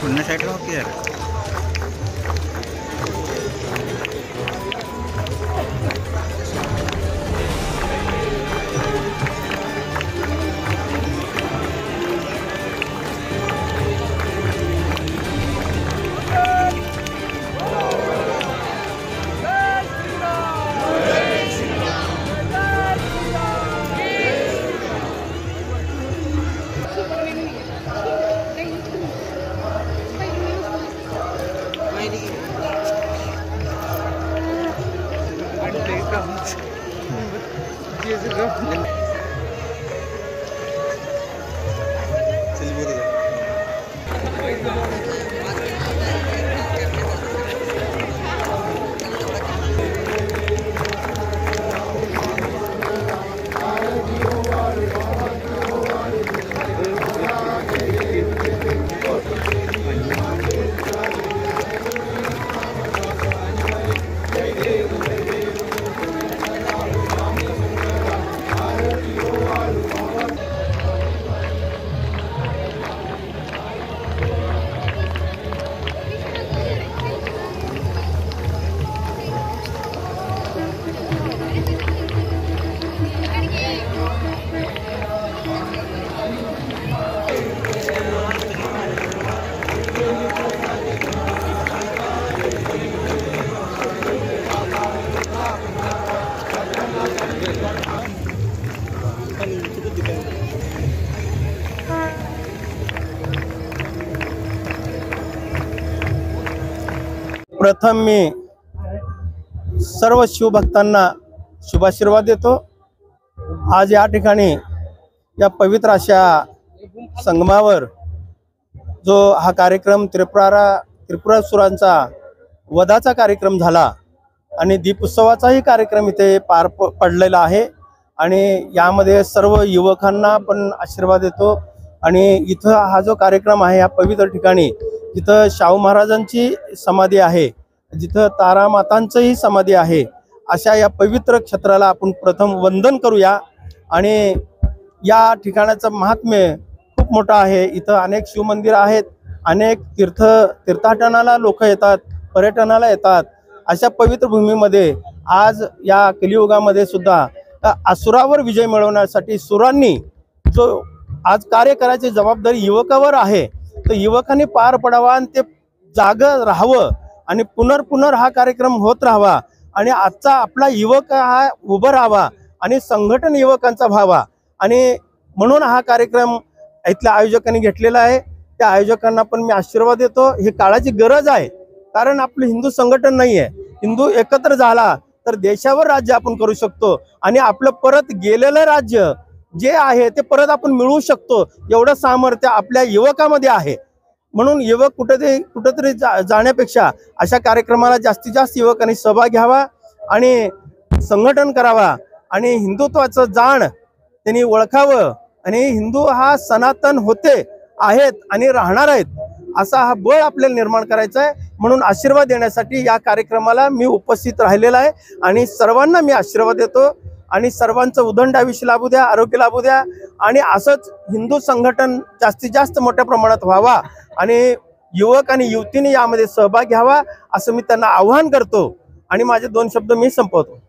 पुन्हा साईडला होती यार. प्रथम मी सर्व शिवभक्तांना शुभाशीर्वाद देतो. आज या ठिकाणी या पवित्र अशा संगमावर जो हा कार्यक्रम त्रिपुरासुरांचा वधाचा कार्यक्रम झाला आणि दीपोत्सवाचाही कार्यक्रम इथे पार पडलेला आहे आणि यामध्ये सर्व युवकांना पण आशीर्वाद देतो. आणि इथं हा जो कार्यक्रम आहे या पवित्र ठिकाणी जिथं शाहू महाराजांची समाधी आहे, जिथं तारामातांचीही समाधी आहे, अशा या पवित्र क्षेत्राला आपण प्रथम वंदन करूया. आणि या ठिकाणाचं महात्म्य खूप मोठं आहे. इथं अनेक शिवमंदिर आहेत, अनेक तीर्थाटनाला लोक येतात, पर्यटनाला येतात. अशा पवित्र भूमीमध्ये आज या कलियुगामध्ये सुद्धा असुरावर विजय मिळवण्यासाठी सुरांनी जो आज कार्य करायची जबाबदारी युवकावर आहे, तर युवकांनी पार पडावा आणि ते जागं राहावं आणि पुनर्पुनर हा कार्यक्रम होत राहावा. आणि आजचा आपला युवक हा उभं राहावा आणि संघटन युवकांचा व्हावा. आणि म्हणून हा कार्यक्रम इथल्या आयोजकांनी घेतलेला आहे. त्या आयोजकांना पण मी आशीर्वाद देतो. ही काळाची गरज आहे. कारण आपलं हिंदू संघटन नाही आहे. हिंदू एकत्र झाला तर देशावर राज्य आपण करू शकतो आणि आपलं परत गेलेलं राज्य जे आहे ते परत आपण मिळवू शकतो एवढं सामर्थ्य आपल्या युवकामध्ये आहे. म्हणून युवक कुठेतरी जाण्यापेक्षा अशा कार्यक्रमाला जास्तीत जास्त युवकांनी सहभाग घ्यावा आणि संघटन करावा आणि हिंदुत्वाचं जाण त्यांनी ओळखावं आणि हिंदू हा सनातन होते आहेत आणि राहणार आहेत असा हा बळ आपल्याला निर्माण करायचा आहे. म्हणून आशीर्वाद देण्यासाठी या कार्यक्रमाला मी उपस्थित राहिलेला आहे आणि सर्वांना मी आशीर्वाद देतो आणि सर्वांचं उदंड आयुष्य लाभू द्या, आरोग्य लाभू द्या आणि असंच हिंदू संघटन जास्तीत जास्त मोठ्या प्रमाणात व्हावा आणि युवक आणि युवतींनी यामध्ये सहभाग घ्यावा असं मी त्यांना आवाहन करतो आणि माझे 2 शब्द मी संपवतो.